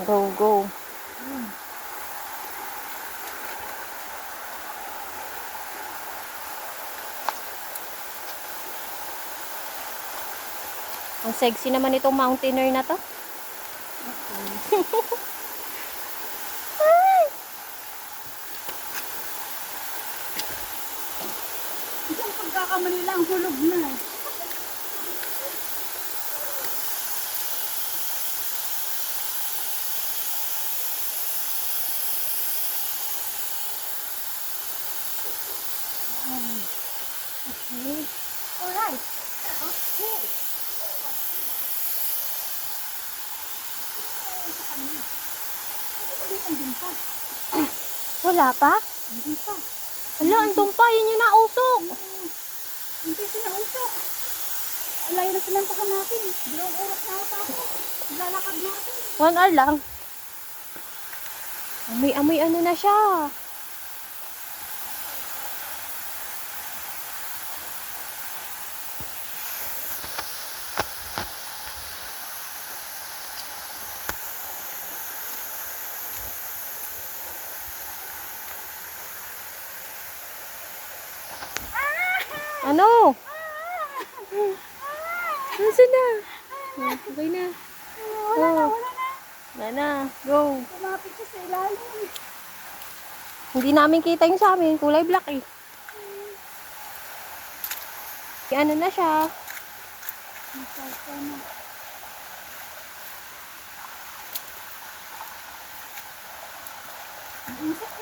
Go, go. Ang sexy naman itong mountaineer na to. Isang pagkakamali lang, hulog na. Okay. Alright. Okay. Andun pa. Wala pa? Andun pa. Wala, andun pa. Yun yung nausok. Hindi sinausok. Alayo na sinantakan natin. Dalawang oras na ata ako. Lalakad natin. 1 hour lang. Amoy ano na siya. Ano? Nasaan na? Okay na. Wala na, wala na. Wala na. Go. Lumapit siya sa ilalim. Hindi namin kita yung sa amin. Kulay black eh. Ano na siya? Masaya na. Isip na.